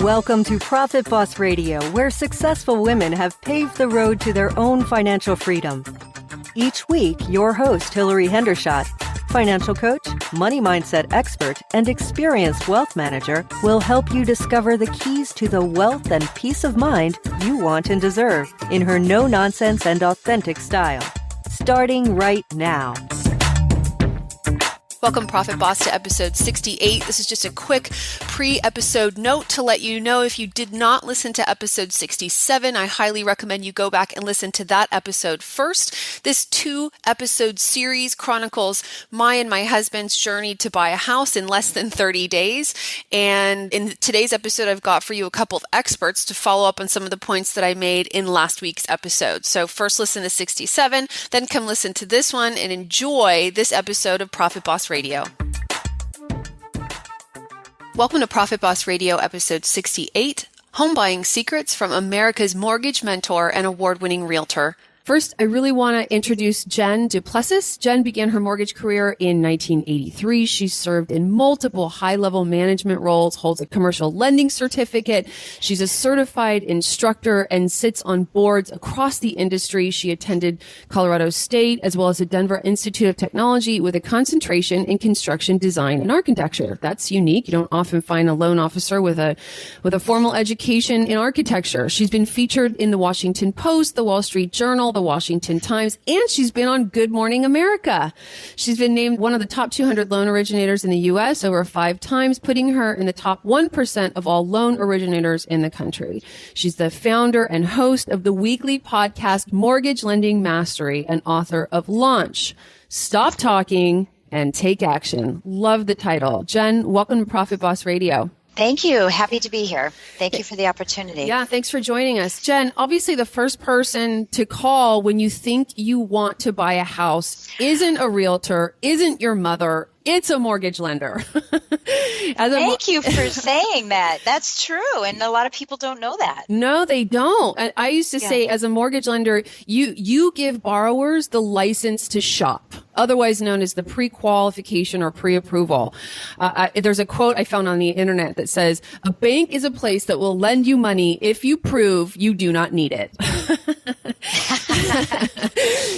Welcome to Profit Boss Radio, where successful women have paved the road to their own financial freedom. Each week, your host, Hillary Hendershot, financial coach, money mindset expert, and experienced wealth manager, will help you discover the keys to the wealth and peace of mind you want and deserve in her no-nonsense and authentic style. Starting right now. Welcome, Profit Boss, to episode 68. This is just a quick pre-episode note to let you know if you did not listen to episode 67, I highly recommend you go back and listen to that episode first. This 2-episode series chronicles my and my husband's journey to buy a house in less than 30 days. And in today's episode, I've got for you a couple of experts to follow up on some of the points that I made in last week's episode. So first listen to 67, then come listen to this one and enjoy this episode of Profit Boss Radio. Welcome to Profit Boss Radio, episode 68, Home Buying Secrets from America's Mortgage Mentor and Award-Winning Realtor. First, I really want to introduce Gen Duplessis. Jen began her mortgage career in 1983. She served in multiple high-level management roles, holds a commercial lending certificate. She's a certified instructor and sits on boards across the industry. She attended Colorado State as well as the Denver Institute of Technology with a concentration in construction design and architecture. That's unique. You don't often find a loan officer with a formal education in architecture. She's been featured in the Washington Post, the Wall Street Journal, the Washington Times, and she's been on Good Morning America. She's been named one of the top 200 loan originators in the U.S. over 5 times, putting her in the top 1% of all loan originators in the country. She's the founder and host of the weekly podcast Mortgage Lending Mastery and author of Launch, Stop Talking and Take Action. Love the title. Jen, welcome to Profit Boss Radio. Thank you. Happy to be here. Thank you for the opportunity. Yeah, thanks for joining us. Jen, obviously the first person to call when you think you want to buy a house isn't a realtor, isn't your mother, it's a mortgage lender. Thank you for saying that. That's true. And a lot of people don't know that. No, they don't. I used to say as a mortgage lender, you give borrowers the license to shop, otherwise known as the pre-qualification or pre-approval. There's a quote I found on the internet that says, a bank is a place that will lend you money if you prove you do not need it.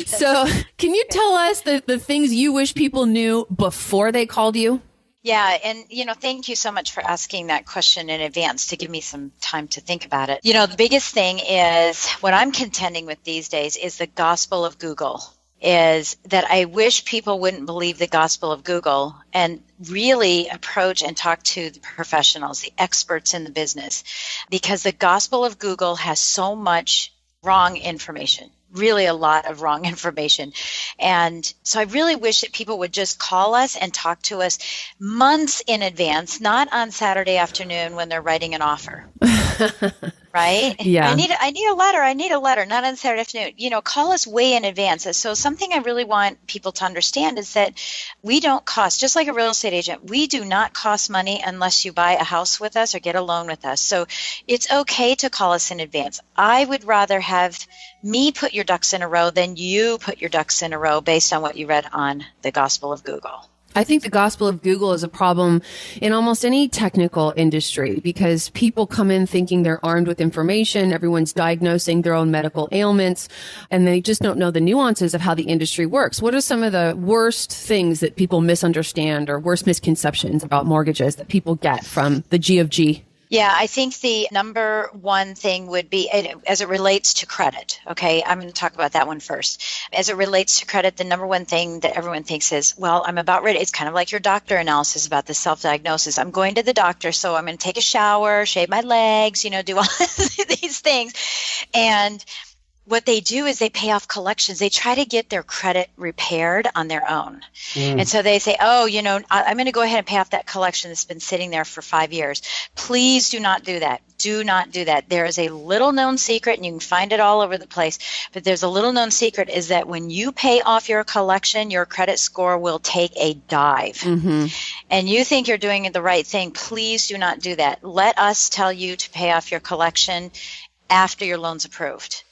So can you tell us the things you wish people knew before they called you? Yeah. And, thank you so much for asking that question in advance to give me some time to think about it. The biggest thing is what I'm contending with these days is the gospel of Google. Is that I wish people wouldn't believe the gospel of Google and really approach and talk to the professionals, the experts in the business, because the gospel of Google has so much wrong information. Really a lot of wrong information. And so I really wish that people would just call us and talk to us months in advance, not on Saturday afternoon when they're writing an offer. Right? Yeah. I need a letter, not on Saturday afternoon. Call us way in advance. So something I really want people to understand is that we don't cost, just like a real estate agent, we do not cost money unless you buy a house with us or get a loan with us. So it's okay to call us in advance. I would rather have me put your ducks in a row than you put your ducks in a row based on what you read on the gospel of Google. I think the gospel of Google is a problem in almost any technical industry because people come in thinking they're armed with information. Everyone's diagnosing their own medical ailments, and they just don't know the nuances of how the industry works. What are some of the worst things that people misunderstand or worst misconceptions about mortgages that people get from the G of G? Yeah, I think the number one thing would be as it relates to credit. Okay, I'm going to talk about that one first. As it relates to credit, the number one thing that everyone thinks is, well, I'm about ready. It's kind of like your doctor analysis about the self-diagnosis. I'm going to the doctor, so I'm going to take a shower, shave my legs, do all these things. And what they do is they pay off collections. They try to get their credit repaired on their own. And so they say, I'm going to go ahead and pay off that collection that's been sitting there for 5 years. Please do not do that. Do not do that. There is a little known secret, and you can find it all over the place, but there's a little known secret is that when you pay off your collection, your credit score will take a dive. Mm-hmm. And you think you're doing the right thing. Please do not do that. Let us tell you to pay off your collection after your loan's approved.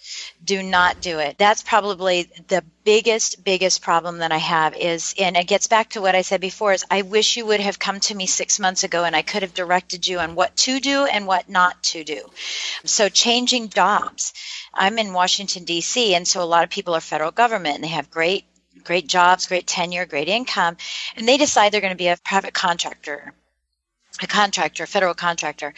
Do not do it. That's probably the biggest problem that I have is, and it gets back to what I said before, is I wish you would have come to me 6 months ago and I could have directed you on what to do and what not to do. So changing jobs. I'm in Washington, D.C., and so a lot of people are federal government and they have great jobs, great tenure, great income, and they decide they're going to be a private contractor, a federal contractor.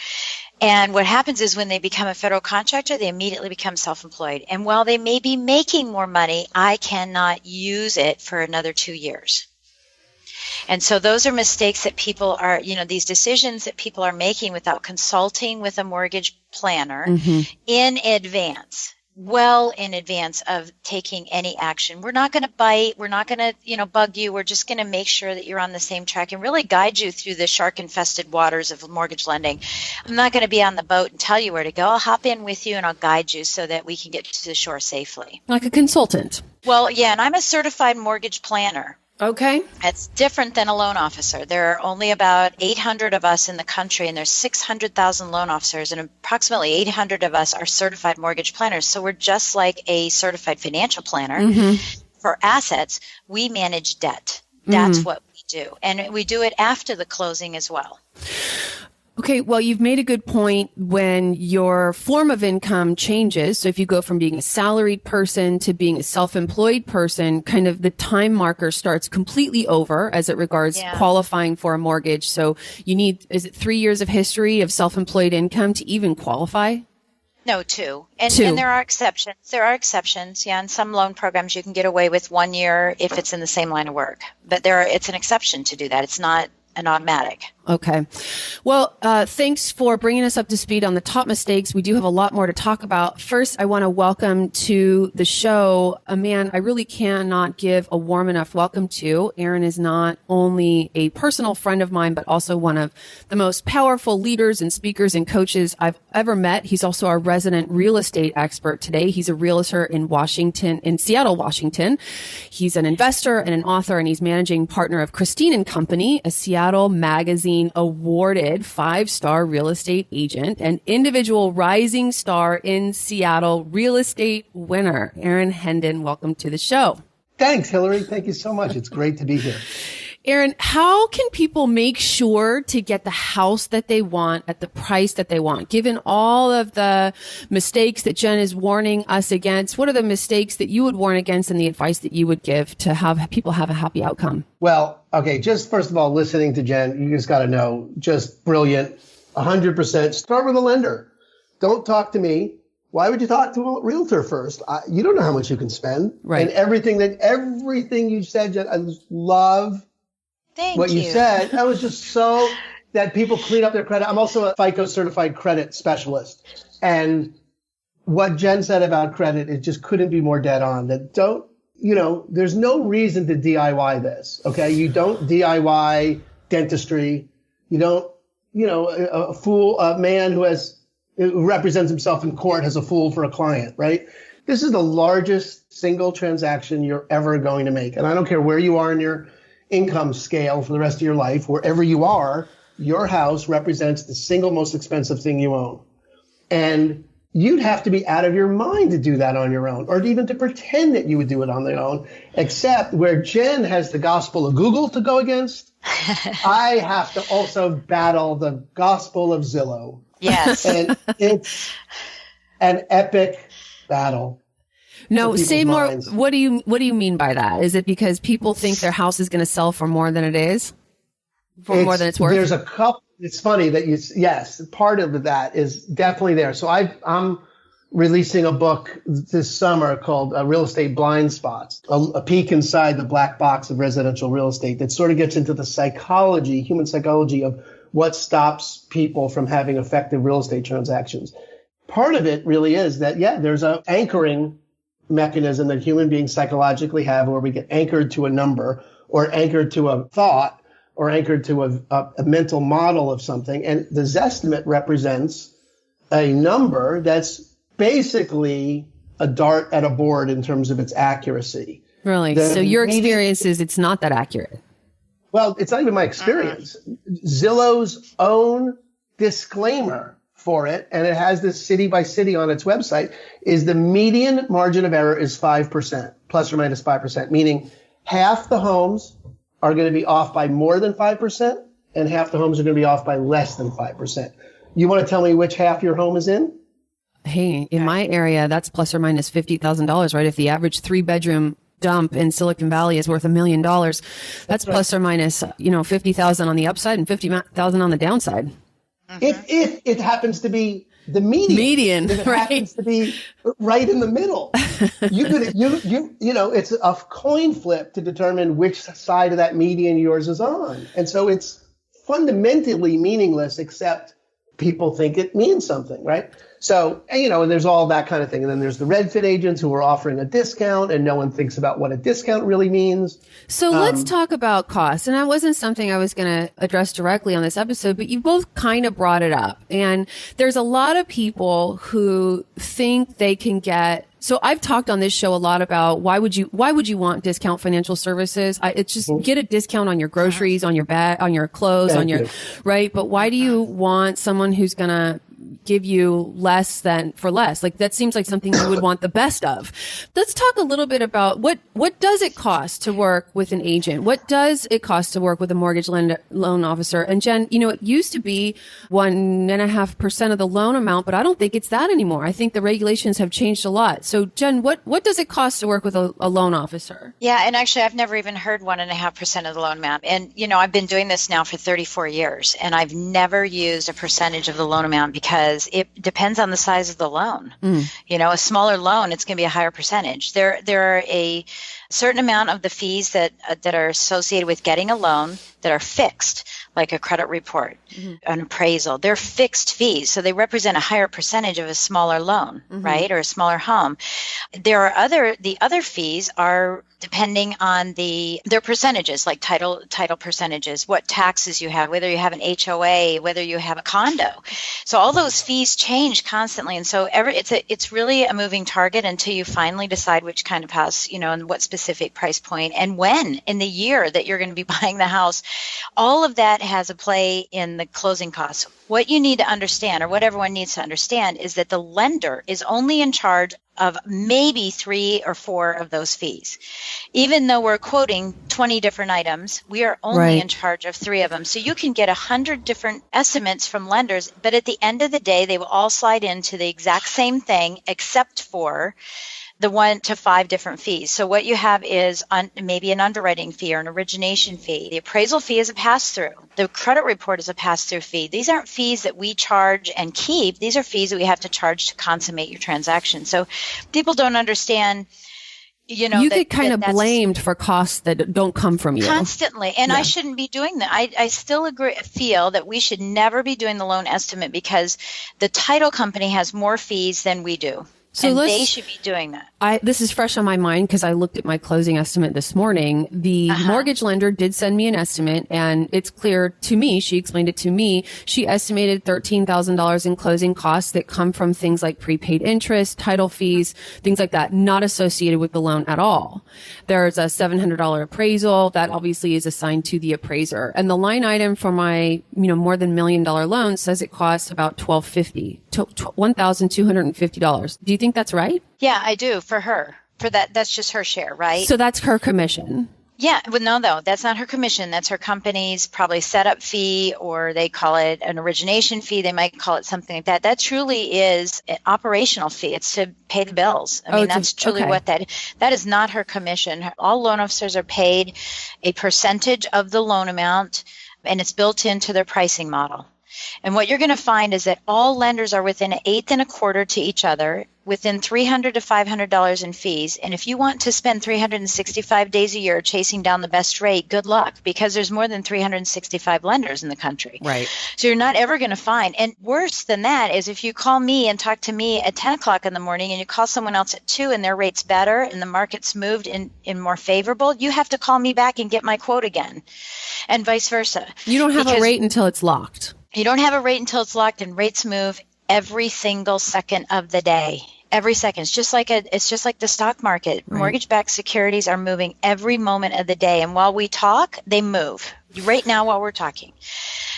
And what happens is when they become a federal contractor, they immediately become self-employed. And while they may be making more money, I cannot use it for another 2 years. And so those are mistakes that people are, these decisions that people are making without consulting with a mortgage planner in advance. Well in advance of taking any action. We're not going to bite. We're not going to, bug you. We're just going to make sure that you're on the same track and really guide you through the shark-infested waters of mortgage lending. I'm not going to be on the boat and tell you where to go. I'll hop in with you and I'll guide you so that we can get to the shore safely. Like a consultant. Well, yeah, and I'm a certified mortgage planner. Okay. It's different than a loan officer. There are only about 800 of us in the country, and there's 600,000 loan officers, and approximately 800 of us are certified mortgage planners. So we're just like a certified financial planner. For assets. We manage debt. That's what we do. And we do it after the closing as well. Okay, well, you've made a good point when your form of income changes. So if you go from being a salaried person to being a self-employed person, kind of the time marker starts completely over as it regards qualifying for a mortgage. So you need, is it 3 years of history of self-employed income to even qualify? No, 2. And there are exceptions. Yeah. In some loan programs, you can get away with 1 year if it's in the same line of work. But it's an exception to do that. It's not an automatic. Okay. Well, thanks for bringing us up to speed on the top mistakes. We do have a lot more to talk about. First, I want to welcome to the show a man I really cannot give a warm enough welcome to. Aaron is not only a personal friend of mine, but also one of the most powerful leaders and speakers and coaches I've ever met. He's also our resident real estate expert today. He's a realtor in Seattle, Washington. He's an investor and an author, and he's managing partner of Christine & Company, a Seattle Magazine awarded 5-star real estate agent and individual rising star in Seattle real estate winner. Aaron Hendon, welcome to the show. Thanks, Hillary. Thank you so much. It's great to be here. Aaron, how can people make sure to get the house that they want at the price that they want? Given all of the mistakes that Jen is warning us against, what are the mistakes that you would warn against and the advice that you would give to have people have a happy outcome? Well, okay, just first of all, listening to Jen, you just got to know, just brilliant, 100%. Start with a lender. Don't talk to me. Why would you talk to a realtor first? You don't know how much you can spend. Right. And everything you said, Jen, I love what you said. That was just so that people clean up their credit. I'm also a FICO certified credit specialist. And what Jen said about credit, it just couldn't be more dead on. That there's no reason to DIY this. Okay. You don't DIY dentistry. You don't, a man who represents himself in court has a fool for a client, right? This is the largest single transaction you're ever going to make. And I don't care where you are in your income scale for the rest of your life, wherever you are, your house represents the single most expensive thing you own. And you'd have to be out of your mind to do that on your own, or even to pretend that you would do it on your own, except where Jen has the gospel of Google to go against, I have to also battle the gospel of Zillow. Yes. And it's an epic battle. No, say more. What do you mean by that? Is it because people think their house is going to sell for more than it is? More than it's worth? There's a couple. It's funny that yes, part of that is definitely there. So I'm releasing a book this summer called Real Estate Blind Spots, a peek inside the black box of residential real estate that sort of gets into the human psychology of what stops people from having effective real estate transactions. Part of it really is that, there's an anchoring mechanism that human beings psychologically have where we get anchored to a number or anchored to a thought or anchored to a mental model of something. And the Zestimate represents a number that's basically a dart at a board in terms of its accuracy. Really? So your experience is it's not that accurate? Well, it's not even my experience. Zillow's own disclaimer for it, and it has this city by city on its website, is the median margin of error is 5%, plus or minus 5%, meaning half the homes are going to be off by more than 5%, and half the homes are going to be off by less than 5%. You want to tell me which half your home is in? Hey, in my area, that's plus or minus $50,000, right? If the average 3-bedroom dump in Silicon Valley is worth $1 million, that's plus or minus, 50,000 on the upside and 50,000 on the downside. If it happens to be the median, if it right? happens to be right in the middle, it's a coin flip to determine which side of that median yours is on, and so it's fundamentally meaningless, except people think it means something, right? So, and there's all that kind of thing. And then there's the Redfin agents who are offering a discount, and no one thinks about what a discount really means. So let's talk about cost. And that wasn't something I was going to address directly on this episode, but you both kind of brought it up. And there's a lot of people who think they can get. So I've talked on this show a lot about why would you want discount financial services? It's just get a discount on your groceries, on your bag, on your clothes, right? But why do you want someone who's going to give you less than for less? Like, that seems like something you would want the best of. Let's talk a little bit about what does it cost to work with an agent? What does it cost to work with a mortgage loan officer? And Jen, it used to be 1.5% of the loan amount, but I don't think it's that anymore. I think the regulations have changed a lot. So Jen, what does it cost to work with a loan officer? Yeah. And actually, I've never even heard 1.5% of the loan amount. And, I've been doing this now for 34 years, and I've never used a percentage of the loan amount because it depends on the size of the loan. A smaller loan, it's going to be a higher percentage. There are a certain amount of the fees that are associated with getting a loan that are fixed, like a credit report, an appraisal. They're fixed fees, so they represent a higher percentage of a smaller loan, right, or a smaller home. There are the other fees are depending on their percentages, like title percentages, what taxes you have, whether you have an HOA, whether you have a condo. So all those fees change constantly, and so it's really a moving target until you finally decide which kind of house, and what specific price point and when in the year that you're going to be buying the house. All of that has a play in the closing costs. What you need to understand, or what everyone needs to understand, is that the lender is only in charge of maybe 3 or 4 of those fees. Even though we're quoting 20 different items, we are only in charge of 3 of them. So you can get 100 different estimates from lenders, but at the end of the day, they will all slide into the exact same thing, except for the 1 to 5 different fees. So what you have is maybe an underwriting fee or an origination fee. The appraisal fee is a pass-through. The credit report is a pass-through fee. These aren't fees that we charge and keep. These are fees that we have to charge to consummate your transaction. So people don't understand. You get kind of blamed for costs that don't come from you constantly, and I shouldn't be doing that. I still feel that we should never be doing the loan estimate because the title company has more fees than we do. So they should be doing that. This is fresh on my mind because I looked at my closing estimate this morning. The mortgage lender did send me an estimate, and it's clear to me, she explained it to me, she estimated $13,000 in closing costs that come from things like prepaid interest, title fees, things like that, not associated with the loan at all. There's a $700 appraisal that obviously is assigned to the appraiser. And the line item for my, more than $1 million loan says it costs about $1,250. Do you think that's right? Yeah, I do, for her. For that, that's just her share, right? So that's her commission. Yeah, well, no, though. That's not her commission. That's her company's probably setup fee, or they call it an origination fee. They might call it something like that. That truly is an operational fee. It's to pay the bills. I mean, that's truly what that is not her commission. All loan officers are paid a percentage of the loan amount, and it's built into their pricing model. And what you're going to find is that all lenders are within 1/8 and 1/4 to each other, within $300 to $500 in fees. And if you want to spend 365 days a year chasing down the best rate, good luck, because there's more than 365 lenders in the country. Right. So you're not ever going to find. And worse than that is if you call me and talk to me at 10 o'clock in the morning and you call someone else at 2 and their rate's better and the market's moved in more favorable, you have to call me back and get my quote again, and vice versa. You don't have a rate until it's locked. You don't have a rate until it's locked, and rates move every single second of the day. every second. It's just like the stock market. Right. Mortgage-backed securities are moving every moment of the day. And while we talk, they move right now while we're talking.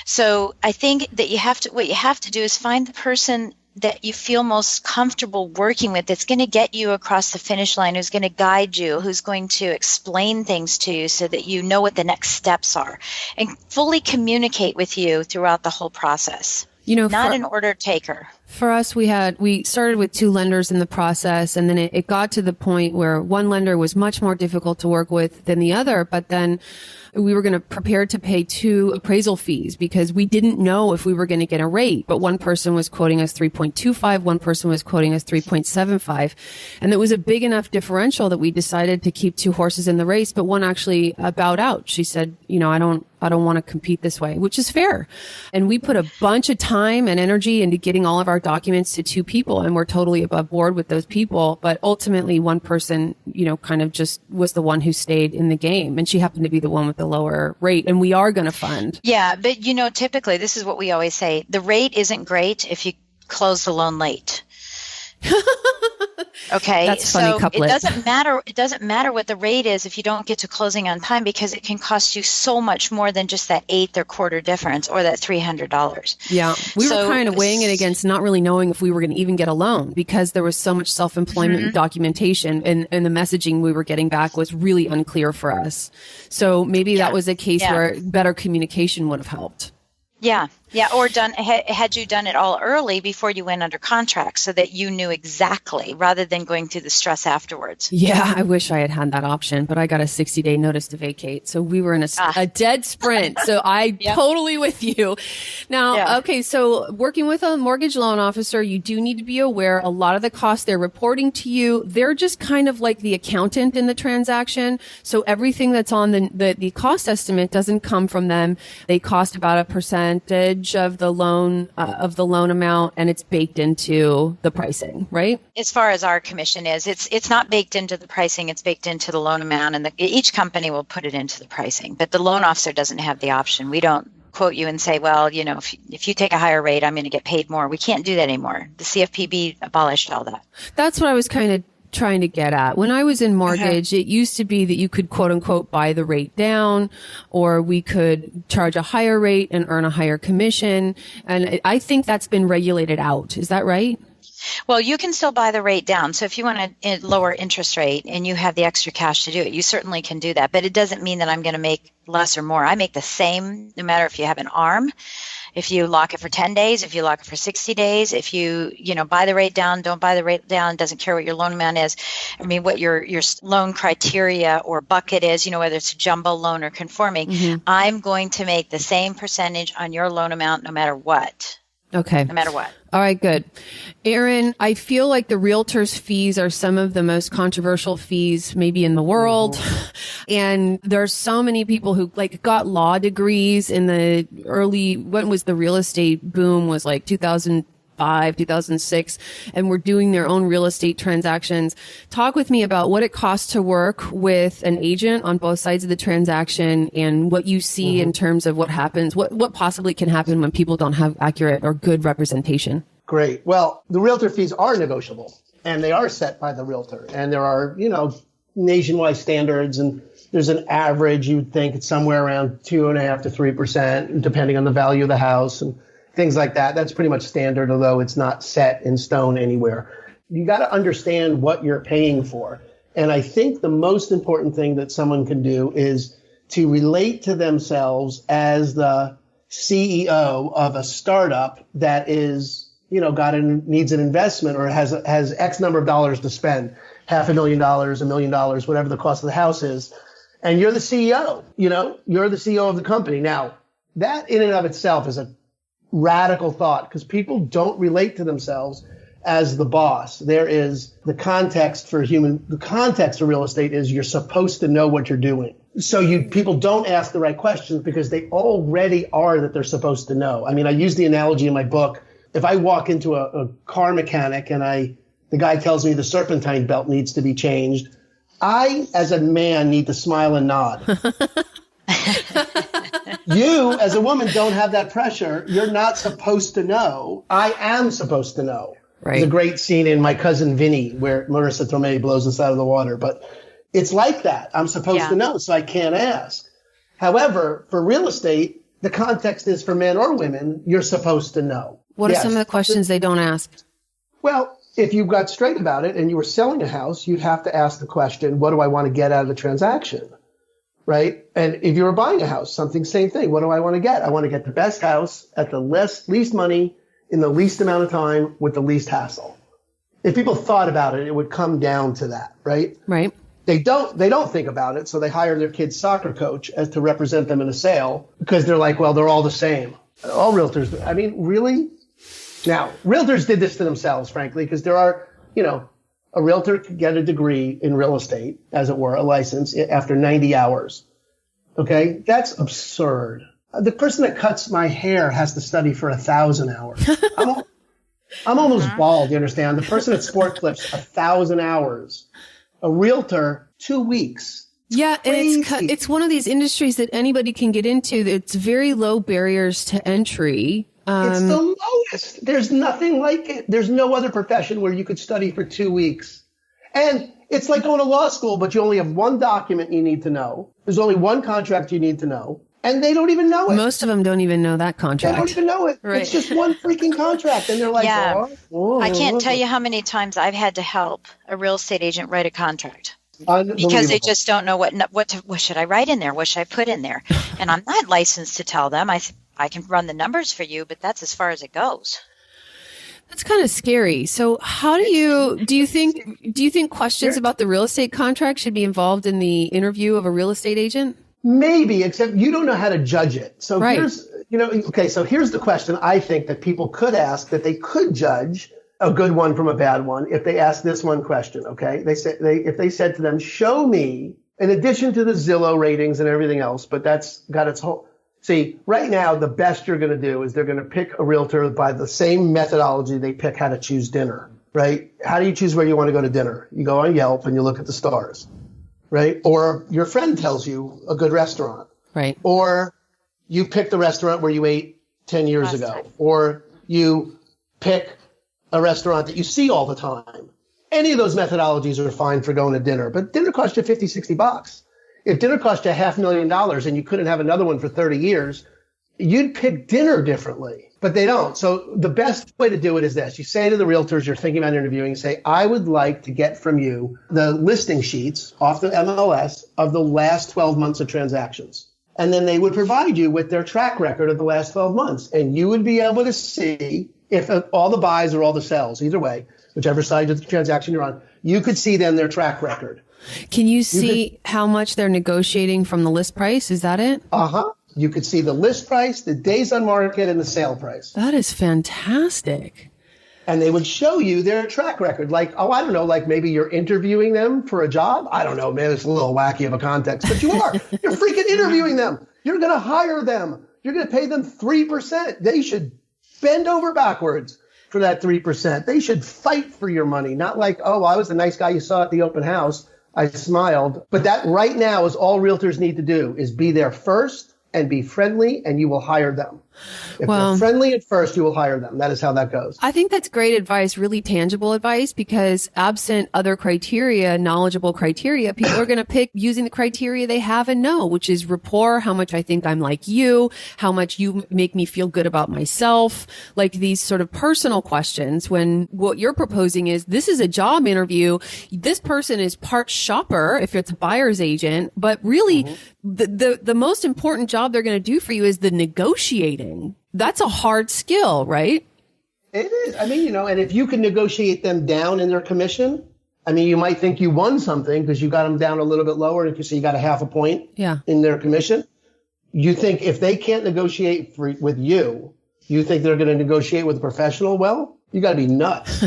So I think that what you have to do is find the person that you feel most comfortable working with, that's going to get you across the finish line, who's going to guide you, who's going to explain things to you so that you know what the next steps are, and fully communicate with you throughout the whole process. Not an order taker. For us, we started with 2 lenders in the process, and then it got to the point where one lender was much more difficult to work with than the other, but then we were going to prepare to pay 2 appraisal fees because we didn't know if we were going to get a rate. But one person was quoting us 3.25, one person was quoting us 3.75. And it was a big enough differential that we decided to keep 2 horses in the race, but one actually bowed out. She said, I don't want to compete this way, which is fair. And we put a bunch of time and energy into getting all of our documents to 2 people, and we're totally above board with those people. But ultimately, one person, kind of just was the one who stayed in the game, and she happened to be the one with the lower rate, and we are going to fund. Yeah, but typically this is what we always say. The rate isn't great if you close the loan late. Okay. That's funny couplet. It doesn't matter what the rate is if you don't get to closing on time, because it can cost you so much more than just that eighth or quarter difference or that $300. Yeah. We were kind of weighing it against not really knowing if we were going to even get a loan, because there was so much self-employment documentation, and the messaging we were getting back was really unclear for us. So maybe that was a case where better communication would have helped. Yeah. Yeah. Or had you done it all early before you went under contract so that you knew exactly, rather than going through the stress afterwards. Yeah. I wish I had that option, but I got a 60-day notice to vacate. So we were in a dead sprint. So I totally with you. Now, okay. So working with a mortgage loan officer, you do need to be aware a lot of the costs they're reporting to you, they're just kind of like the accountant in the transaction. So everything that's on the cost estimate doesn't come from them. They cost about a percentage of the loan amount, and it's baked into the pricing, right? As far as our commission is, it's not baked into the pricing, it's baked into the loan amount, and each company will put it into the pricing, but the loan officer doesn't have the option. We don't quote you and say, well, if you take a higher rate, I'm going to get paid more. We can't do that anymore. The CFPB abolished all that. That's what I was kind of trying to get at. When I was in mortgage, it used to be that you could quote unquote buy the rate down, or we could charge a higher rate and earn a higher commission. And I think that's been regulated out. Is that right? Well, you can still buy the rate down. So if you want a lower interest rate and you have the extra cash to do it, you certainly can do that. But it doesn't mean that I'm going to make less or more. I make the same no matter if you have an ARM. If you lock it for 10 days, if you lock it for 60 days, if you buy the rate down, don't buy the rate down, doesn't care what your loan amount is. I mean, what your loan criteria or bucket is, whether it's a jumbo loan or conforming, I'm going to make the same percentage on your loan amount no matter what. Okay. No matter what. All right, good. Aaron, I feel like the realtor's fees are some of the most controversial fees maybe in the world. And there's so many people who got law degrees in the when was the real estate boom, was 2005, 2006, and were doing their own real estate transactions. Talk with me about what it costs to work with an agent on both sides of the transaction, and what you see in terms of what happens, what possibly can happen when people don't have accurate or good representation. Great. Well, the realtor fees are negotiable, and they are set by the realtor. And there are, nationwide standards, and there's an average. You would think it's somewhere around 2.5% to 3%, depending on the value of the house and things like that. That's pretty much standard, although it's not set in stone anywhere. You got to understand what you're paying for. And I think the most important thing that someone can do is to relate to themselves as the CEO of a startup that is, needs an investment, or has X number of dollars to spend, $500,000, $1 million, whatever the cost of the house is. And you're the CEO, you're the CEO of the company. Now, that in and of itself is a radical thought, because people don't relate to themselves as the boss. There is the context for real estate is you're supposed to know what you're doing. So people don't ask the right questions because they already are that they're supposed to know. I mean, I use the analogy in my book. If I walk into a car mechanic and the guy tells me the serpentine belt needs to be changed, I, as a man, need to smile and nod. You, as a woman, don't have that pressure. You're not supposed to know. I am supposed to know. Right. There's a great scene in My Cousin Vinny where Marissa Tomei blows us out of the water. But it's like that. I'm supposed to know, so I can't ask. However, for real estate, the context is for men or women, you're supposed to know. What are some of the questions they don't ask? Well, if you got straight about it and you were selling a house, you'd have to ask the question, what do I want to get out of the transaction? Right? And if you were buying a house, same thing. What do I want to get? I want to get the best house at the least money in the least amount of time with the least hassle. If people thought about it, it would come down to that, right? Right. They don't think about it, so they hire their kid's soccer coach as to represent them in a sale because they're like, well, they're all the same. All realtors. I mean, really? Now, realtors did this to themselves, frankly, because there are, a realtor could get a degree in real estate, as it were, a license after 90 hours. Okay? That's absurd. The person that cuts my hair has to study for 1,000 hours. I'm almost bald, you understand? The person at Sport Clips, 1,000 hours. A realtor, 2 weeks. Yeah, and it's one of these industries that anybody can get into. It's very low barriers to entry. It's the lowest. There's nothing like it. There's no other profession where you could study for 2 weeks. And it's like going to law school, but you only have one document you need to know. There's only one contract you need to know. And they don't even know it. Most of them don't even know that contract. They don't even know it. Right. It's just one freaking contract. And they're like, I can't tell you how many times I've had to help a real estate agent write a contract. Because they just don't know what should I write in there? What should I put in there? And I'm not licensed to tell them. I can run the numbers for you, but that's as far as it goes. That's kind of scary. So how do you think questions about the real estate contract should be involved in the interview of a real estate agent? Maybe, except you don't know how to judge it. So here's the question I think that people could ask that they could judge a good one from a bad one if they ask this one question, okay? If they said to them, show me, in addition to the Zillow ratings and everything else, but that's got its whole... See, right now, the best you're going to do is they're going to pick a realtor by the same methodology they pick how to choose dinner, right? How do you choose where you want to go to dinner? You go on Yelp and you look at the stars, right? Or your friend tells you a good restaurant. Right. Or you pick the restaurant where you ate 10 years ago. Or you pick a restaurant that you see all the time. Any of those methodologies are fine for going to dinner, but dinner costs you $50, $60. If dinner cost you $500,000 and you couldn't have another one for 30 years, you'd pick dinner differently, but they don't. So the best way to do it is this. You say to the realtors you're thinking about interviewing, say, I would like to get from you the listing sheets off the MLS of the last 12 months of transactions. And then they would provide you with their track record of the last 12 months. And you would be able to see if all the buys or all the sells, either way, whichever side of the transaction you're on, you could see then their track record. Can you see how much they're negotiating from the list price? Is that it? You could see the list price, the days on market, and the sale price. That is fantastic. And they would show you their track record. Like, I don't know, like maybe you're interviewing them for a job. I don't know, man, it's a little wacky of a context, but you are. You're freaking interviewing them. You're going to hire them. You're going to pay them 3%. They should bend over backwards for that 3%. They should fight for your money. Not like, oh, I was the nice guy you saw at the open house. I smiled. But that right now is all realtors need to do is be there first and be friendly, and you will hire them. If they're friendly at first, you will hire them. That is how that goes. I think that's great advice, really tangible advice, because absent other criteria, knowledgeable criteria, people are going to pick using the criteria they have and know, which is rapport, how much I think I'm like you, how much you make me feel good about myself, like these sort of personal questions, when what you're proposing is this is a job interview. This person is part shopper if it's a buyer's agent, but really the most important job they're going to do for you is the negotiating. That's a hard skill, right? It is. I mean, and if you can negotiate them down in their commission, I mean, you might think you won something because you got them down a little bit lower. If you say you got a half a point in their commission, you think if they can't negotiate with you, you think they're going to negotiate with a professional? Well, you got to be nuts.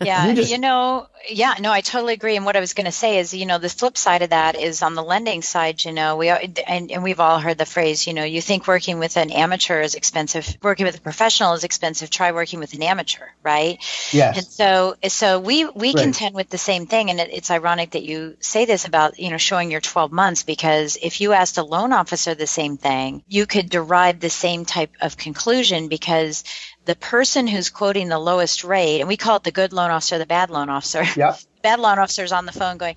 I totally agree. And what I was going to say is, the flip side of that is on the lending side, we've all heard the phrase, you think working with an amateur is expensive, working with a professional is expensive, try working with an amateur, right? Yes. And so we contend with the same thing. And it's ironic that you say this about, showing your 12 months, because if you asked a loan officer the same thing, you could derive the same type of conclusion, because the person who's quoting the lowest rate, and we call it the good loan officer, the bad loan officer. Yep. Bad loan officer's on the phone going,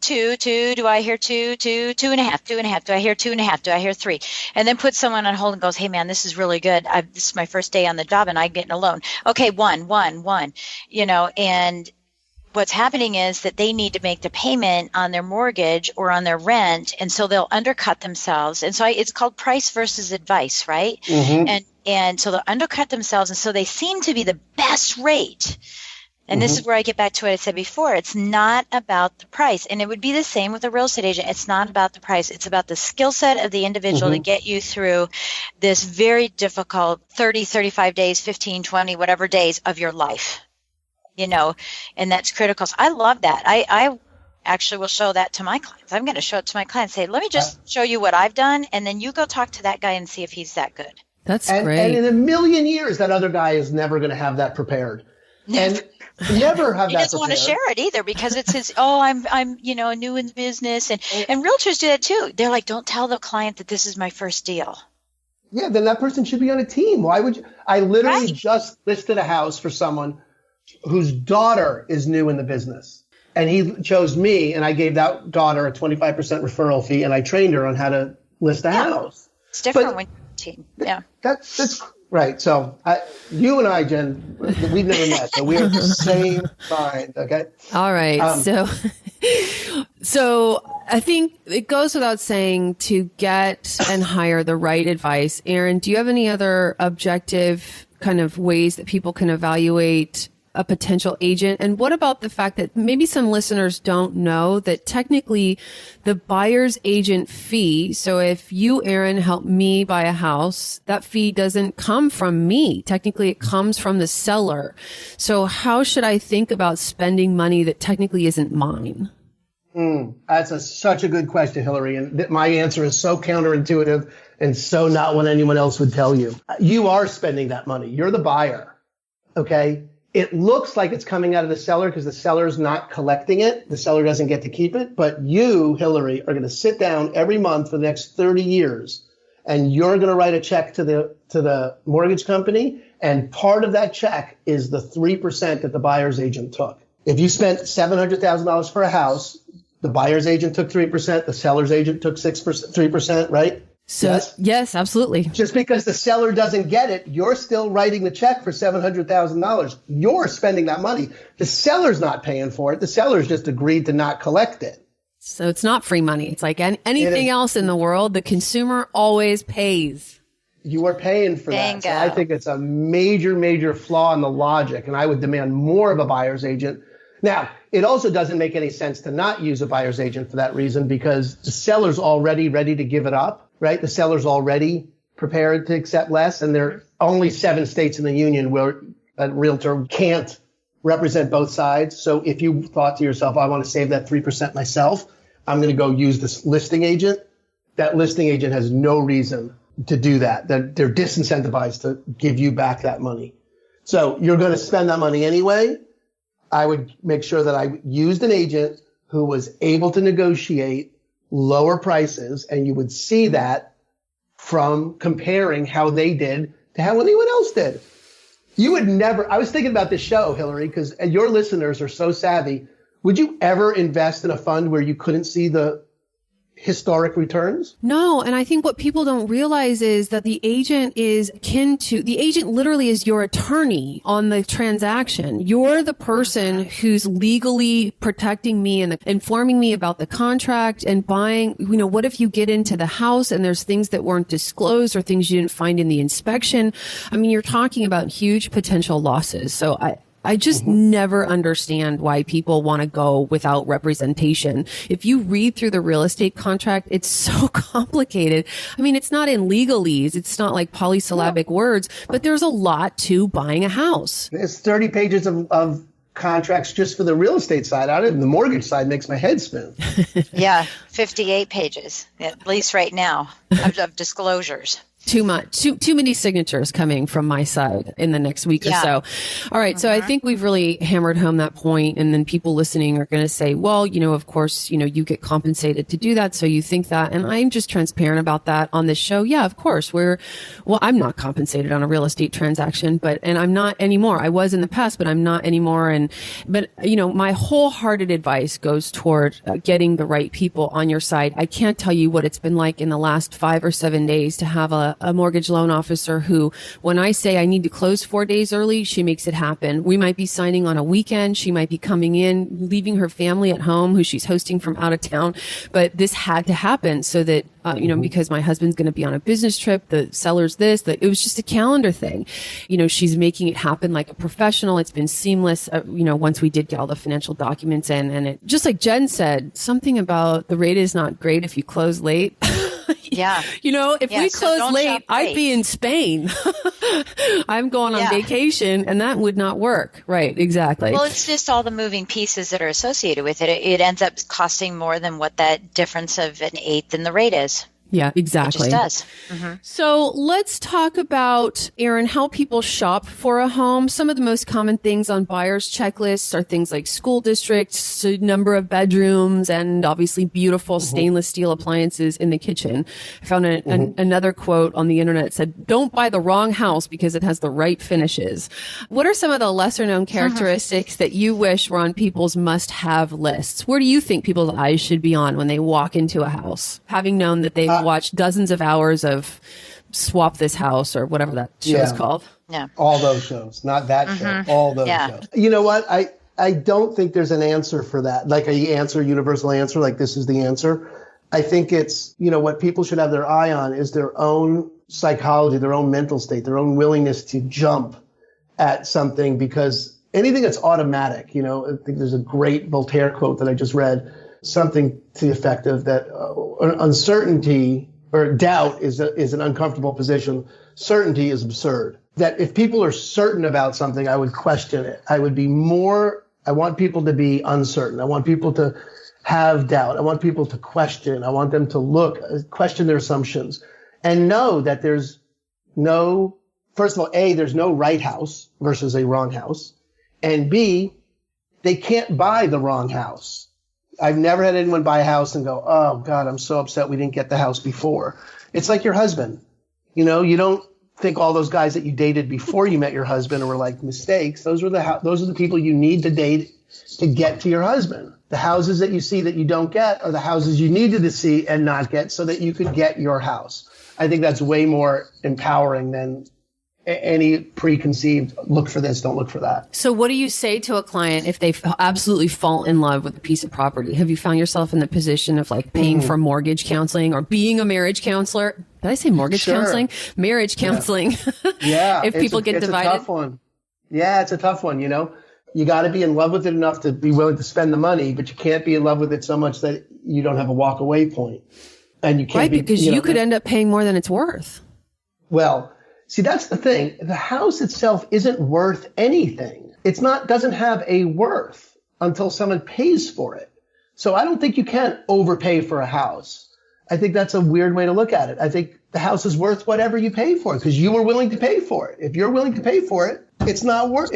two, do I hear two, 2.5, 2.5, do I hear 2.5, do I hear 3? And then puts someone on hold and goes, hey man, this is really good. This is my first day on the job and I'm getting a loan. Okay, one, and what's happening is that they need to make the payment on their mortgage or on their rent, and so they'll undercut themselves. And so it's called price versus advice, right? Mm-hmm. And so they'll undercut themselves, and so they seem to be the best rate. And this is where I get back to what I said before. It's not about the price. And it would be the same with a real estate agent. It's not about the price. It's about the skill set of the individual to get you through this very difficult 30, 35 days, 15, 20, whatever days of your life, and that's critical. So I love that. I actually will show that to my clients. I'm going to show it to my clients, say, let me just show you what I've done. And then you go talk to that guy and see if he's that good. That's great. And in a million years, that other guy is never going to have that prepared. And never have that. He doesn't want to share it either because it's his. I'm new in business, and realtors do that too. They're like, don't tell the client that this is my first deal. Yeah, then that person should be on a team. Why would you? I literally just listed a house for someone whose daughter is new in the business, and he chose me, and I gave that daughter a 25% referral fee, and I trained her on how to list a house. It's different when you're a team. Yeah, that's. Right. So you and I, Jen, we've never met, so we're the same mind. Okay. All right. So I think it goes without saying to get and hire the right advice. Aaron, do you have any other objective kind of ways that people can evaluate a potential agent? And what about the fact that maybe some listeners don't know that technically the buyer's agent fee, so if you, Aaron, help me buy a house, that fee doesn't come from me. Technically, it comes from the seller. So how should I think about spending money that technically isn't mine? That's such a good question, Hillary. And my answer is so counterintuitive and so not what anyone else would tell you. You are spending that money. You're the buyer. Okay. It looks like it's coming out of the seller because the seller's not collecting it. The seller doesn't get to keep it. But you, Hillary, are going to sit down every month for the next 30 years, and you're going to write a check to the mortgage company. And part of that check is the 3% that the buyer's agent took. If you spent $700,000 for a house, the buyer's agent took 3%, the seller's agent took 3%, right? So, yes, absolutely. Just because the seller doesn't get it, you're still writing the check for $700,000. You're spending that money. The seller's not paying for it. The seller's just agreed to not collect it. So it's not free money. It's like anything else in the world. The consumer always pays. You are paying for that. So I think it's a major, major flaw in the logic, and I would demand more of a buyer's agent. Now, it also doesn't make any sense to not use a buyer's agent for that reason because the seller's already ready to give it up. Right? The seller's already prepared to accept less, and there are only 7 states in the union where a realtor can't represent both sides. So if you thought to yourself, I want to save that 3% myself, I'm going to go use this listing agent. That listing agent has no reason to do that. They're disincentivized to give you back that money. So you're going to spend that money anyway. I would make sure that I used an agent who was able to negotiate lower prices, and you would see that from comparing how they did to how anyone else did. You would never, I was thinking about this show, Hillary, because your listeners are so savvy. Would you ever invest in a fund where you couldn't see the historic returns? No. And I think what people don't realize is that the agent literally is your attorney on the transaction. You're the person who's legally protecting me and informing me about the contract and buying, what if you get into the house and there's things that weren't disclosed or things you didn't find in the inspection? I mean, you're talking about huge potential losses. So I just never understand why people want to go without representation. If you read through the real estate contract, it's so complicated. I mean, it's not in legalese. It's not like polysyllabic words, but there's a lot to buying a house. There's 30 pages of contracts just for the real estate side. The mortgage side makes my head spin. Yeah, 58 pages, at least right now, of disclosures. Too much, too many signatures coming from my side in the next week or so. All right. So I think we've really hammered home that point. And then people listening are going to say, well, of course, you get compensated to do that. So you think that, and I'm just transparent about that on this show. Yeah, of course I'm not compensated on a real estate transaction, and I'm not anymore. I was in the past, but I'm not anymore. But my wholehearted advice goes toward getting the right people on your side. I can't tell you what it's been like in the last 5 or 7 days to have a mortgage loan officer who, when I say I need to close 4 days early, she makes it happen. We might be signing on a weekend. She might be coming in, leaving her family at home who she's hosting from out of town. But this had to happen so that, because my husband's going to be on a business trip, the seller's it was just a calendar thing. She's making it happen like a professional. It's been seamless. Once we did get all the financial documents in, and it, just like Jen said, something about the rate is not great if you close late. Yeah. If we close late, I'd be in Spain. I'm going on vacation, and that would not work. Right. Exactly. Well, it's just all the moving pieces that are associated with it. It ends up costing more than what that difference of an eighth in the rate is. Yeah, exactly. It just does. Mm-hmm. So let's talk about, Aaron, how people shop for a home. Some of the most common things on buyers' checklists are things like school districts, number of bedrooms, and obviously beautiful stainless steel appliances in the kitchen. I found another quote on the internet that said, don't buy the wrong house because it has the right finishes. What are some of the lesser known characteristics that you wish were on people's must-have lists? Where do you think people's eyes should be on when they walk into a house, having known that they've watched dozens of hours of Swap This House or whatever that show is called? Yeah. All those shows, not that show, all those shows. You know what? I don't think there's an answer for that, like a universal answer, like this is the answer. I think it's, what people should have their eye on is their own psychology, their own mental state, their own willingness to jump at something, because anything that's automatic, I think there's a great Voltaire quote that I just read, something to the effect of that uncertainty or doubt is an uncomfortable position. Certainty is absurd. That if people are certain about something, I would question it. I want people to be uncertain. I want people to have doubt. I want people to question. I want them to question their assumptions and know that there's first of all, A, there's no right house versus a wrong house. And B, they can't buy the wrong house. I've never had anyone buy a house and go, oh, God, I'm so upset we didn't get the house before. It's like your husband. You don't think all those guys that you dated before you met your husband were like mistakes. Those are the people you need to date to get to your husband. The houses that you see that you don't get are the houses you needed to see and not get so that you could get your house. I think that's way more empowering than any preconceived look for this, don't look for that. So what do you say to a client if they absolutely fall in love with a piece of property? Have you found yourself in the position of like paying for mortgage counseling or being a marriage counselor? Did I say mortgage counseling? Marriage counseling. Yeah. If people get divided. It's a tough one. Yeah, it's a tough one. You got to be in love with it enough to be willing to spend the money, but you can't be in love with it so much that you don't have a walk away point. And you can't because you could end up paying more than it's worth. Well, see, that's the thing. The house itself isn't worth anything. Doesn't have a worth until someone pays for it. So I don't think you can overpay for a house. I think that's a weird way to look at it. I think the house is worth whatever you pay for it because you were willing to pay for it. If you're willing to pay for it, it's not worth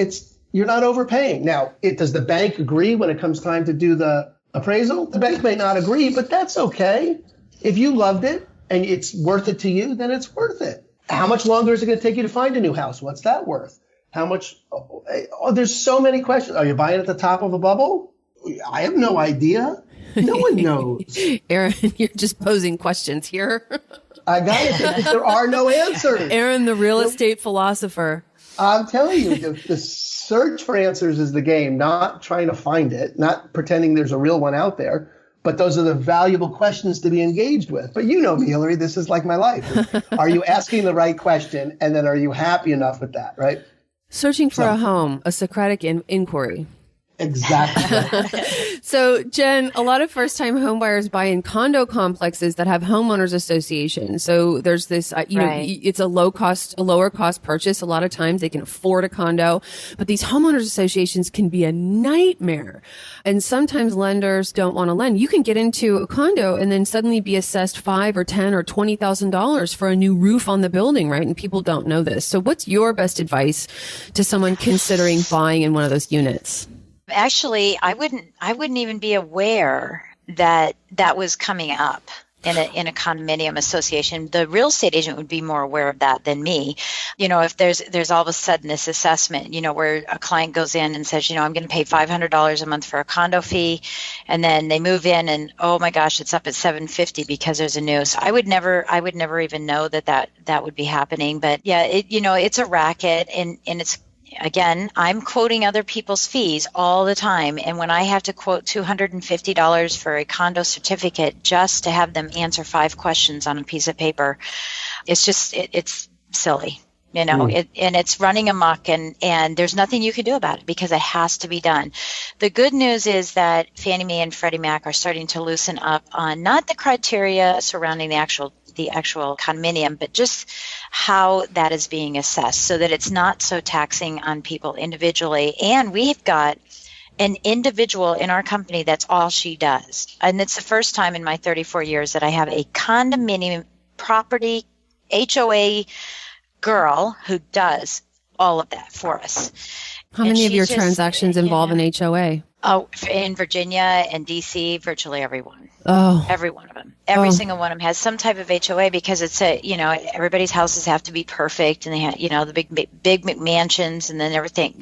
you're not overpaying. Now, does the bank agree when it comes time to do the appraisal? The bank may not agree, but that's okay. If you loved it and it's worth it to you, then it's worth it. How much longer is it going to take you to find a new house? What's that worth? How much? Oh, there's so many questions. Are you buying at the top of a bubble? I have no idea. No one knows. Aaron, you're just posing questions here. I got it. There are no answers. Aaron, the real estate philosopher. I'm telling you, the search for answers is the game, not trying to find it, not pretending there's a real one out there. But those are the valuable questions to be engaged with. But you know me, Hillary, this is like my life. Are you asking the right question? And then are you happy enough with that, right? Searching for a home, a Socratic inquiry. Exactly. So, Jen, a lot of first-time homebuyers buy in condo complexes that have homeowners associations. So there's this, it's a lower cost purchase. A lot of times they can afford a condo, but these homeowners associations can be a nightmare. And sometimes lenders don't want to lend. You can get into a condo and then suddenly be assessed $5,000 or $10,000 or $20,000 for a new roof on the building, right? And people don't know this. So what's your best advice to someone considering buying in one of those units? Actually, I wouldn't even be aware that was coming up in a condominium association. The real estate agent would be more aware of that than me. If there's all of a sudden this assessment, where a client goes in and says, I'm going to pay $500 a month for a condo fee, and then they move in and, oh my gosh, it's up at $750 because there's a new. So I would never even know that would be happening. But yeah, it's a racket, and it's, again, I'm quoting other people's fees all the time. And when I have to quote $250 for a condo certificate just to have them answer 5 questions on a piece of paper, it's just, it's silly, and it's running amok, and there's nothing you can do about it because it has to be done. The good news is that Fannie Mae and Freddie Mac are starting to loosen up on not the criteria surrounding the actual condominium, but just how that is being assessed so that it's not so taxing on people individually. And we've got an individual in our company that's all she does. And it's the first time in my 34 years that I have a condominium property HOA girl who does all of that for us. How many of your transactions involve an HOA? Oh, in Virginia and DC, virtually everyone. Oh. Every one of them. Every single one of them has some type of HOA because it's everybody's houses have to be perfect, and they have, the big mansions and then everything,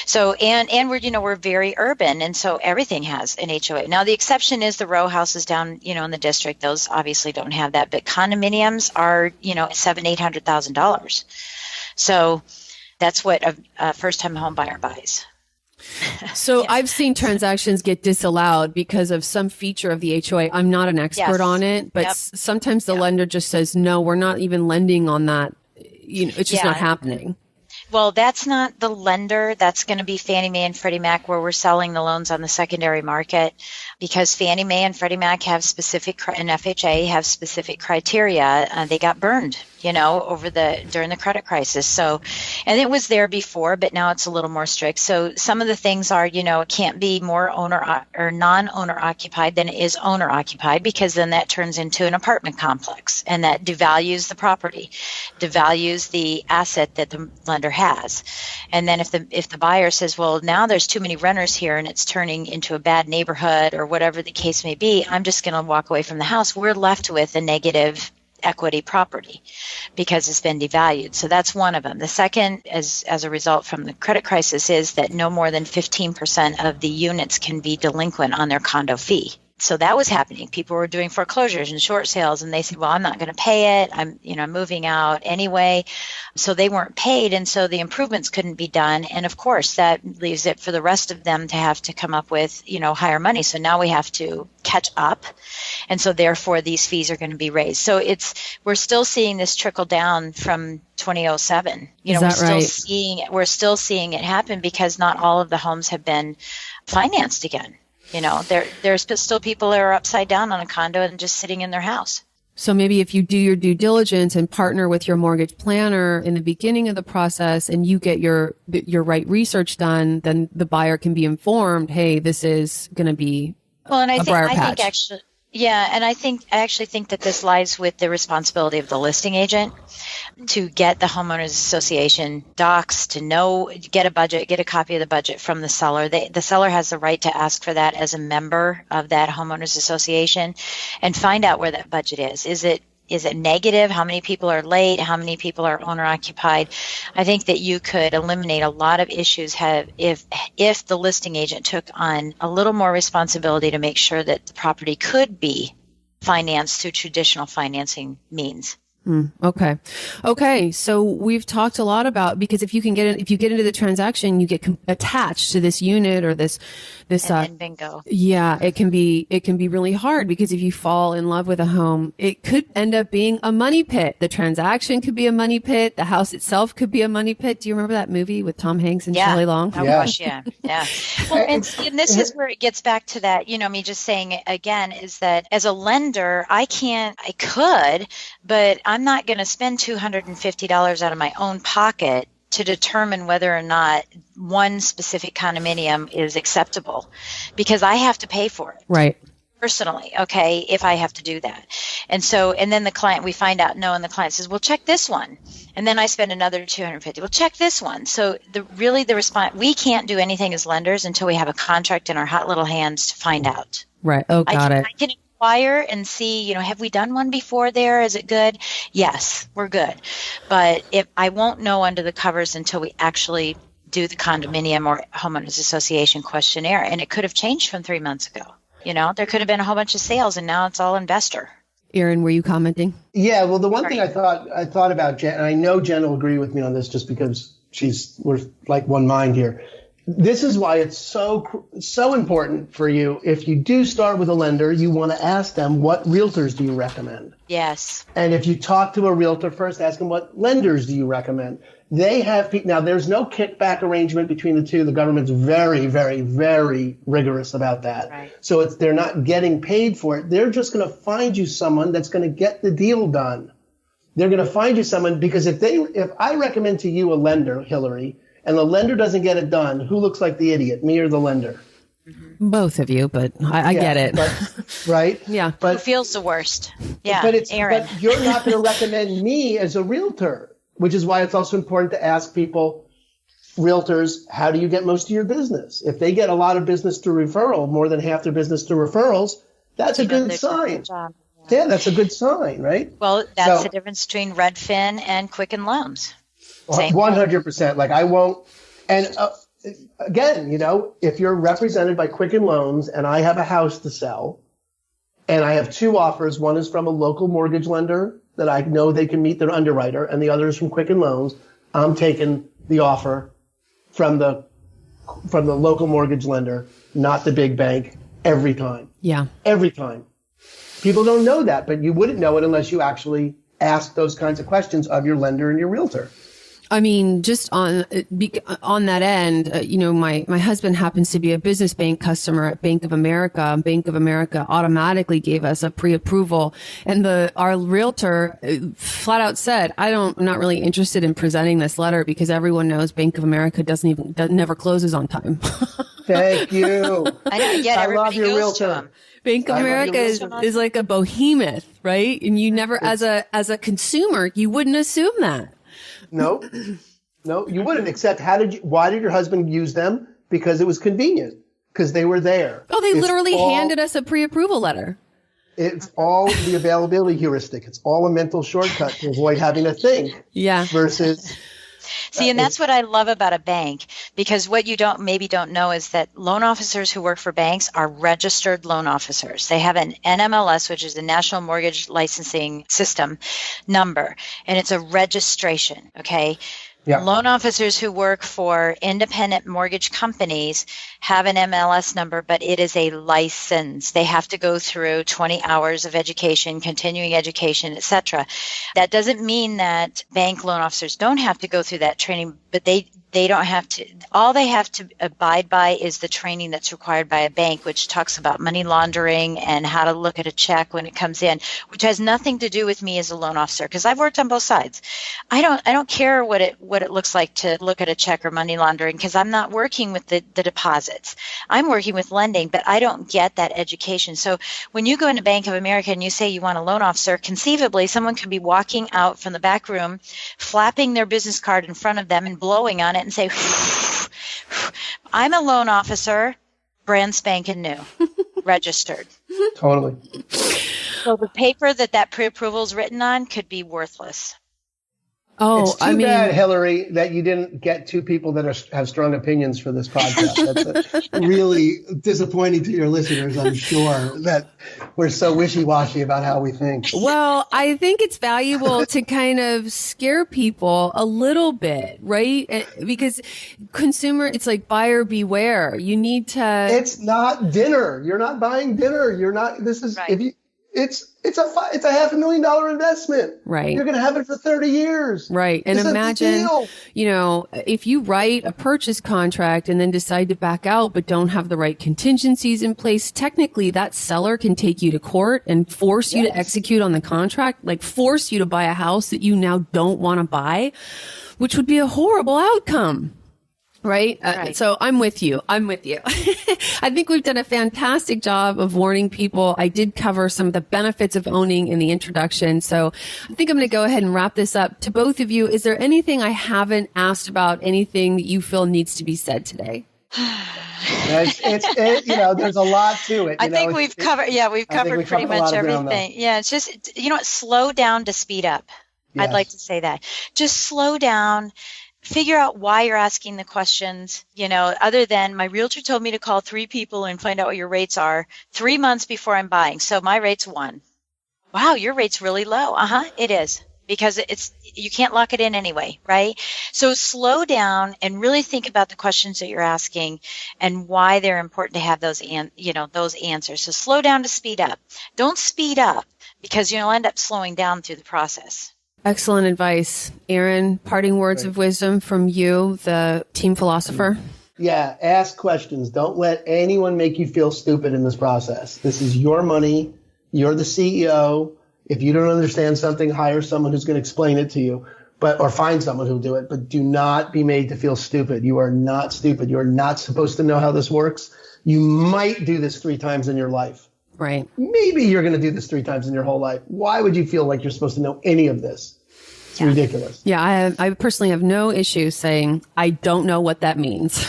So, and we're very urban, and so everything has an HOA. Now, the exception is the row houses down, in the district. Those obviously don't have that, but condominiums are, $700,000-$800,000. So that's what a first-time home buyer buys. So I've seen transactions get disallowed because of some feature of the HOA. I'm not an expert on it, but sometimes the lender just says, no, we're not even lending on that. It's just not happening. Well, that's not the lender. That's going to be Fannie Mae and Freddie Mac, where we're selling the loans on the secondary market, because Fannie Mae and Freddie Mac have specific, and FHA have specific criteria. They got burned, during the credit crisis. So, and it was there before, but now it's a little more strict. So some of the things are, it can't be more owner or non-owner occupied than it is owner occupied, because then that turns into an apartment complex, and that devalues the property, devalues the asset that the lender has. And then if the buyer says, well, now there's too many renters here and it's turning into a bad neighborhood or whatever the case may be, I'm just going to walk away from the house, we're left with a negative equity property because it's been devalued. So that's one of them. The second, as a result from the credit crisis, is that no more than 15% of the units can be delinquent on their condo fee. So that was happening. People were doing foreclosures and short sales, and they said, well, I'm not going to pay it. I'm moving out anyway. So they weren't paid, and so the improvements couldn't be done. And of course, that leaves it for the rest of them to have to come up with, higher money. So now we have to catch up. And so therefore, these fees are going to be raised. So we're still seeing this trickle down from 2007. We're still seeing it happen because not all of the homes have been financed again. There's still people that are upside down on a condo and just sitting in their house. So maybe if you do your due diligence and partner with your mortgage planner in the beginning of the process and you get your right research done, then the buyer can be informed, hey, this is going to be a briar patch. And I actually think that this lies with the responsibility of the listing agent to get the homeowners association docs, to get a copy of the budget from the seller. The seller has the right to ask for that as a member of that homeowners association and find out where that budget is. Is it negative? How many people are late? How many people are owner occupied? I think that you could eliminate a lot of issues if the listing agent took on a little more responsibility to make sure that the property could be financed through traditional financing means. Okay. Okay. So we've talked a lot about, because if you get into the transaction, you get attached to this unit or this, and then bingo. Yeah, it can be really hard, because if you fall in love with a home, it could end up being a money pit. The transaction could be a money pit. The house itself could be a money pit. Do you remember that movie with Tom Hanks and Shelley Long? Oh gosh, yeah. Well, and this is where it gets back to that, me just saying again, is that as a lender, I could, but I'm not going to spend $250 out of my own pocket to determine whether or not one specific condominium is acceptable, because I have to pay for it. Right. Personally, okay, if I have to do that. And then we find out no, and the client says, well, check this one. And then I spend another $250. Well, check this one. So the response, we can't do anything as lenders until we have a contract in our hot little hands to find out. Right. Oh, got it. I can inquire and see, have we done one before there? Is it good? Yes, we're good. But if I won't know under the covers until we actually do the condominium or homeowners association questionnaire. And it could have changed from 3 months ago. There could have been a whole bunch of sales, and now it's all investor. Aaron, were you commenting? Yeah, well, the one thing I thought about Jen, and I know Jen will agree with me on this just because we're like one mind here. This is why it's so important for you. If you do start with a lender, you want to ask them, what realtors do you recommend? Yes. And if you talk to a realtor first, ask them, what lenders do you recommend? They have now. There's no kickback arrangement between the two. The government's very, very, very rigorous about that. Right. So they're not getting paid for it. They're just going to find you someone that's going to get the deal done. They're going to find you someone, because if I recommend to you a lender, Hillary, and the lender doesn't get it done, who looks like the idiot, me or the lender? Both of you, but I get it. Right? Yeah. Who feels the worst? Yeah. Aaron. But you're not going to recommend me as a realtor. Which is why it's also important to ask people, realtors, how do you get most of your business? If they get a lot of business through referral, more than half their business through referrals, that's a good sign. Yeah, that's a good sign, right? Well, that's the difference between Redfin and Quicken Loans. 100%. Like I won't. And again, if you're represented by Quicken Loans and I have a house to sell and I have two offers, one is from a local mortgage lender that I know they can meet their underwriter, and the other is from Quicken Loans, I'm taking the offer from the local mortgage lender, not the big bank, every time. Yeah. Every time. People don't know that, but you wouldn't know it unless you actually ask those kinds of questions of your lender and your realtor. I mean, just on that end, my husband happens to be a business bank customer at Bank of America. Bank of America automatically gave us a pre-approval, and our realtor flat out said, I'm not really interested in presenting this letter because everyone knows Bank of America never closes on time. Thank you. I love your realtor. Bank of America is like a behemoth, right? And you never, as a consumer, you wouldn't assume that. No, you wouldn't. Except why did your husband use them? Because it was convenient. Because they were there. Oh, they literally handed us a pre-approval letter. It's all the availability heuristic. It's all a mental shortcut to avoid having to think. Yeah. Versus. See, and that's what I love about a bank, because what you maybe don't know is that loan officers who work for banks are registered loan officers. They have an NMLS, which is the National Mortgage Licensing System number, and it's a registration, okay? Yeah. Loan officers who work for independent mortgage companies have an MLS number, but it is a license. They have to go through 20 hours of education, continuing education, etc. That doesn't mean that bank loan officers don't have to go through that training, but they don't have to. All they have to abide by is the training that's required by a bank, which talks about money laundering and how to look at a check when it comes in, which has nothing to do with me as a loan officer, because I've worked on both sides. I don't care what it looks like to look at a check or money laundering, because I'm not working with the deposits. I'm working with lending, but I don't get that education. So when you go into Bank of America and you say you want a loan officer, conceivably someone could be walking out from the back room, flapping their business card in front of them and blowing on it and say, I'm a loan officer, brand spanking new, registered. Totally. So the paper that pre-approval is written on could be worthless. Oh, it's too bad, Hillary, that you didn't get two people that have strong opinions for this podcast. That's really disappointing to your listeners, I'm sure, that we're so wishy-washy about how we think. Well, I think it's valuable to kind of scare people a little bit, right? Because it's like buyer beware. You need to. It's not dinner. You're not buying dinner. You're not. This is right. It's a $500,000 investment. Right. You're going to have it for 30 years. Right. And imagine, if you write a purchase contract and then decide to back out, but don't have the right contingencies in place, technically that seller can take you to court and force you to execute on the contract, like force you to buy a house that you now don't want to buy, which would be a horrible outcome. Right? So I'm with you. I think we've done a fantastic job of warning people. I did cover some of the benefits of owning in the introduction. So I think I'm going to go ahead and wrap this up. To both of you, is there anything I haven't asked about, anything that you feel needs to be said today? There's a lot to it. I think we've covered pretty much everything. Yeah. It's just, slow down to speed up. Yes. I'd like to say that. Just slow down. Figure out why you're asking the questions, other than my realtor told me to call 3 people and find out what your rates are 3 months before I'm buying. So my rate's 1. Wow, your rate's really low. It is, because you can't lock it in anyway, right? So slow down and really think about the questions that you're asking and why they're important to have those answers. So slow down to speed up. Don't speed up, because you'll end up slowing down through the process. Excellent advice. Aaron, parting words of wisdom from you, the team philosopher. Yeah, ask questions. Don't let anyone make you feel stupid in this process. This is your money. You're the CEO. If you don't understand something, hire someone who's going to explain it to you, or find someone who'll do it. But do not be made to feel stupid. You are not stupid. You are not supposed to know how this works. You might do this 3 times in your life. Right. Maybe you're going to do this 3 times in your whole life. Why would you feel like you're supposed to know any of this? It's ridiculous. Yeah, I personally have no issue saying I don't know what that means.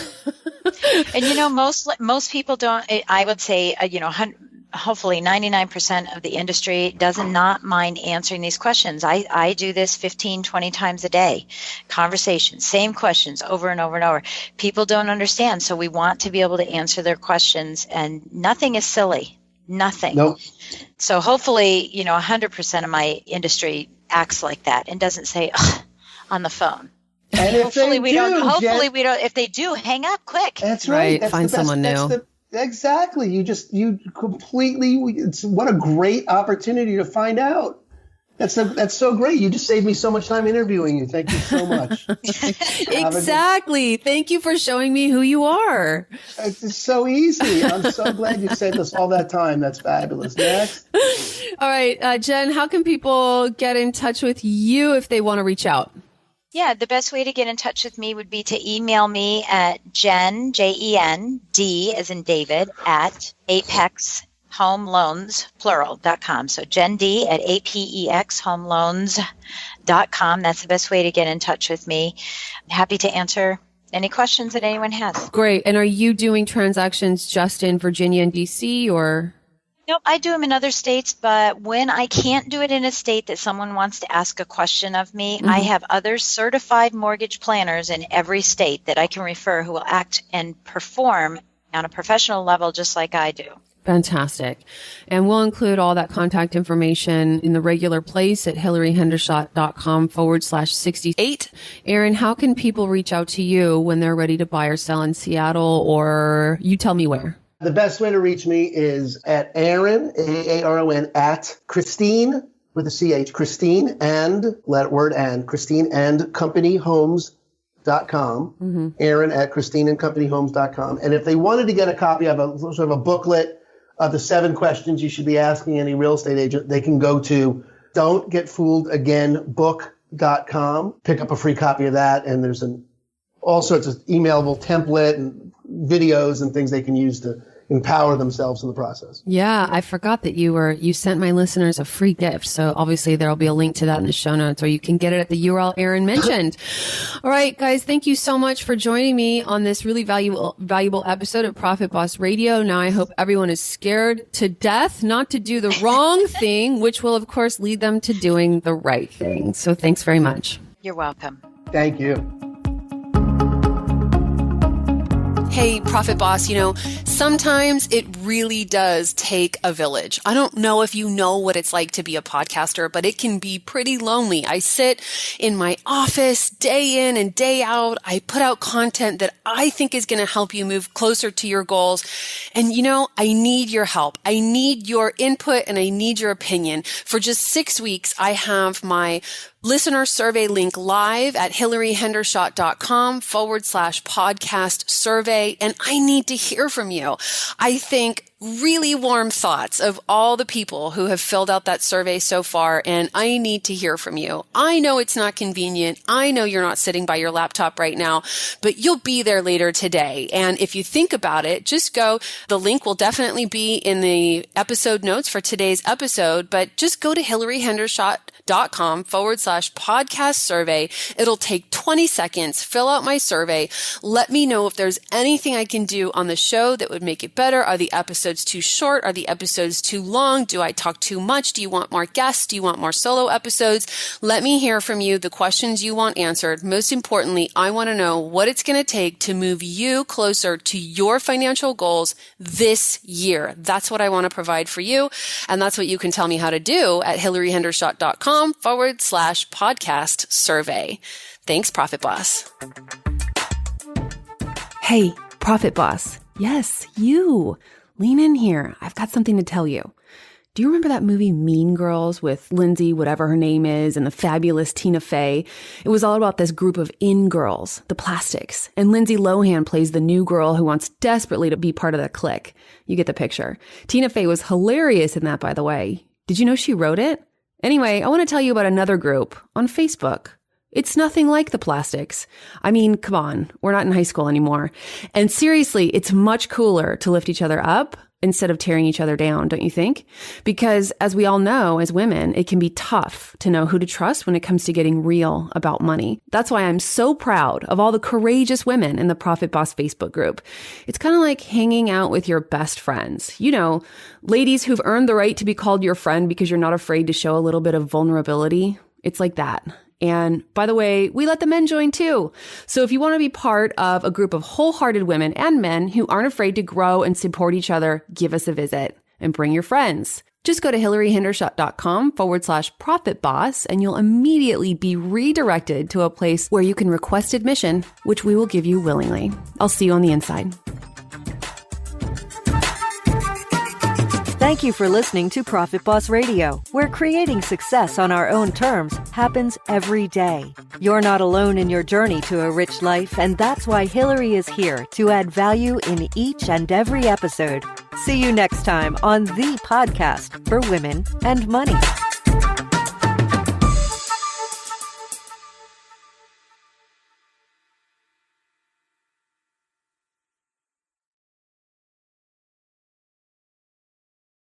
And most people don't. I would say hopefully 99% of the industry does not mind answering these questions. I do this 15, 20 times a day. Conversations, same questions over and over and over. People don't understand, so we want to be able to answer their questions, and nothing is silly. Nothing. Nope. So hopefully, 100% of my industry acts like that and doesn't say on the phone. And hopefully we don't. If they do, hang up quick. That's right. That's find someone new. Exactly. What a great opportunity to find out. That's so great. You just saved me so much time interviewing you. Thank you so much. Exactly. Thank you for showing me who you are. It's so easy. I'm so glad you saved us all that time. That's fabulous. Next. All right, Jen, how can people get in touch with you if they want to reach out? Yeah, the best way to get in touch with me would be to email me at Jen, J-E-N-D as in David, at apexhomeloans, plural.com. So Jen D at apexhomeloans.com. That's the best way to get in touch with me. I'm happy to answer any questions that anyone has. Great. And are you doing transactions just in Virginia and DC, or? Nope, I do them in other states, but when I can't do it in a state that someone wants to ask a question of me, I have other certified mortgage planners in every state that I can refer who will act and perform on a professional level just like I do. Fantastic. And we'll include all that contact information in the regular place at hillaryhendershot.com/68. Aaron, how can people reach out to you when they're ready to buy or sell in Seattle, or you tell me where? The best way to reach me is at Aaron, A-A-R-O-N, at Christine, with a C-H, Christine and, word and, Christine and companyhomes.com. Aaron at christineandcompanyhomes.com. And if they wanted to get a copy of a sort of a booklet of the 7 questions you should be asking any real estate agent, they can go to don'tgetfooledagainbook.com, pick up a free copy of that, and there's all sorts of emailable template and videos and things they can use to empower themselves in the process. Yeah, I forgot that you sent my listeners a free gift. So obviously there'll be a link to that in the show notes, or you can get it at the URL Aaron mentioned. All right, guys, thank you so much for joining me on this really valuable episode of Profit Boss Radio. Now I hope everyone is scared to death not to do the wrong thing, which will of course lead them to doing the right thing. So thanks very much. You're welcome. Thank you. Hey, Profit Boss, sometimes it really does take a village. I don't know if you know what it's like to be a podcaster, but it can be pretty lonely. I sit in my office day in and day out. I put out content that I think is going to help you move closer to your goals. And I need your help. I need your input and I need your opinion. For just 6 weeks, I have my listener survey link live at hillaryhendershot.com/podcast survey. And I need to hear from you. I think really warm thoughts of all the people who have filled out that survey so far, and I need to hear from you. I know it's not convenient. I know you're not sitting by your laptop right now, but you'll be there later today. And if you think about it, just go. The link will definitely be in the episode notes for today's episode, but just go to hillaryhendershot.com/podcast survey. It'll take 20 seconds. Fill out my survey. Let me know if there's anything I can do on the show that would make it better. Are the episodes too short? Are the episodes too long? Do I talk too much? Do you want more guests? Do you want more solo episodes? Let me hear from you the questions you want answered. Most importantly, I want to know what it's going to take to move you closer to your financial goals this year. That's what I want to provide for you. And that's what you can tell me how to do at hillaryhendershot.com/podcast survey. Thanks, Profit Boss. Hey, Profit Boss. Yes, you. Lean in here. I've got something to tell you. Do you remember that movie Mean Girls with Lindsay, whatever her name is, and the fabulous Tina Fey? It was all about this group of in-girls, the Plastics. And Lindsay Lohan plays the new girl who wants desperately to be part of the clique. You get the picture. Tina Fey was hilarious in that, by the way. Did you know she wrote it? Anyway, I want to tell you about another group on Facebook. It's nothing like the Plastics. I mean, come on, we're not in high school anymore. And seriously, it's much cooler to lift each other up instead of tearing each other down, don't you think? Because as we all know, as women, it can be tough to know who to trust when it comes to getting real about money. That's why I'm so proud of all the courageous women in the Profit Boss Facebook group. It's kind of like hanging out with your best friends. Ladies who've earned the right to be called your friend because you're not afraid to show a little bit of vulnerability. It's like that. And by the way, we let the men join too. So if you want to be part of a group of wholehearted women and men who aren't afraid to grow and support each other, give us a visit and bring your friends. Just go to hillaryhendershot.com/profit boss and you'll immediately be redirected to a place where you can request admission, which we will give you willingly. I'll see you on the inside. Thank you for listening to Profit Boss Radio, where creating success on our own terms happens every day. You're not alone in your journey to a rich life, and that's why Hillary is here to add value in each and every episode. See you next time on the podcast for women and money.